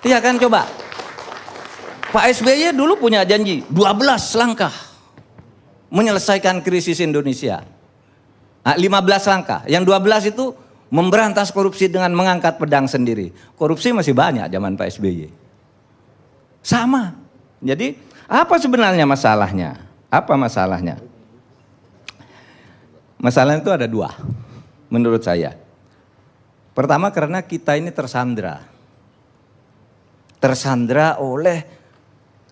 Iya kan, coba. Pak SBY dulu punya janji 12 langkah menyelesaikan krisis Indonesia. Nah, 15 langkah. Yang 12 itu memberantas korupsi dengan mengangkat pedang sendiri. Korupsi masih banyak zaman Pak SBY. Sama. Jadi apa sebenarnya masalahnya? Apa masalahnya? Masalahnya itu ada dua menurut saya. Pertama, karena kita ini tersandra oleh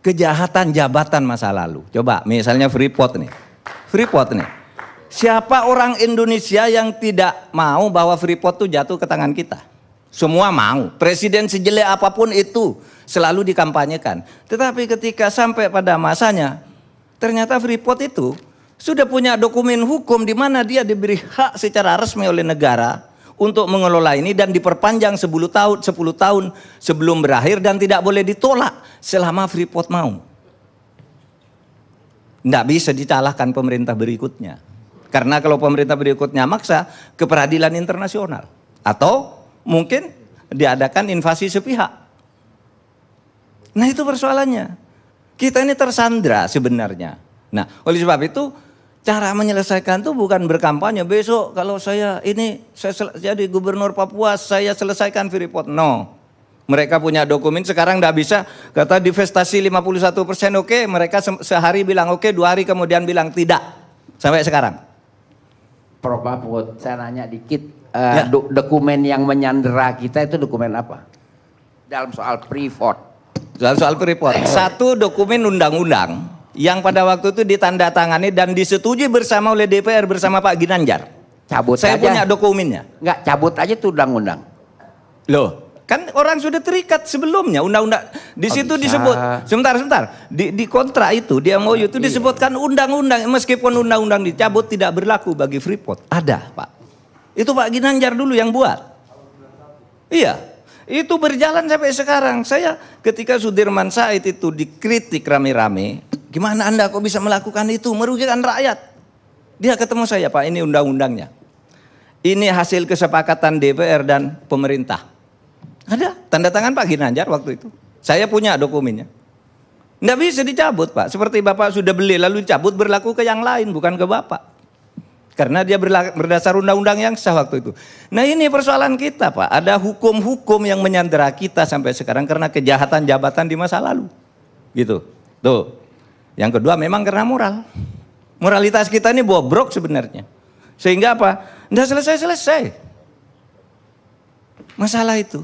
kejahatan jabatan masa lalu. Coba misalnya Freeport nih. Siapa orang Indonesia yang tidak mau bahwa Freeport itu jatuh ke tangan kita? Semua mau. Presiden sejelek apapun itu selalu dikampanyekan. Tetapi ketika sampai pada masanya, ternyata Freeport itu sudah punya dokumen hukum di mana dia diberi hak secara resmi oleh negara untuk mengelola ini dan diperpanjang 10 tahun sebelum berakhir dan tidak boleh ditolak selama Freeport mau. Tidak bisa disalahkan pemerintah berikutnya. Karena kalau pemerintah berikutnya maksa ke peradilan internasional. Atau mungkin diadakan invasi sepihak. Nah itu persoalannya. Kita ini tersandra sebenarnya. Nah oleh sebab itu cara menyelesaikan itu bukan berkampanye. Besok kalau saya jadi gubernur Papua, saya selesaikan Freeport. No. Mereka punya dokumen, sekarang tidak bisa. Kata divestasi 51% oke, mereka sehari bilang oke, 2 hari kemudian bilang tidak. Sampai sekarang. Prof Mahfud, saya nanya dikit. Dokumen yang menyandera kita itu dokumen apa? Dalam soal Freeport. Dalam soal Freeport. Satu dokumen undang-undang yang pada waktu itu ditandatangani dan disetujui bersama oleh DPR bersama Pak Ginanjar. Cabut Saya aja. punya dokumennya. Enggak, cabut aja tuh undang-undang. Loh, kan orang sudah terikat sebelumnya undang-undang. Di situ bisa. disebut, sebentar. Di kontrak itu, di MOU itu disebutkan undang-undang, meskipun undang-undang dicabut tidak berlaku bagi Freeport. Ada, Pak. Itu Pak Ginanjar dulu yang buat. Iya. Itu berjalan sampai sekarang. Saya ketika Sudirman Said itu dikritik rame-rame, gimana Anda kok bisa melakukan itu? Merugikan rakyat. Dia ketemu saya, Pak, ini undang-undangnya. Ini hasil kesepakatan DPR dan pemerintah. Ada tanda tangan Pak Ginanjar waktu itu. Saya punya dokumennya. Nggak bisa dicabut, Pak. Seperti Bapak sudah beli lalu dicabut, berlaku ke yang lain, bukan ke Bapak. Karena dia berdasar undang-undang yang sah waktu itu. Nah ini persoalan kita, Pak. Ada hukum-hukum yang menyandera kita sampai sekarang karena kejahatan jabatan di masa lalu. Gitu. Tuh. Yang kedua memang karena moral. Moralitas kita ini bobrok sebenarnya. Sehingga apa? Nggak selesai-selesai masalah itu.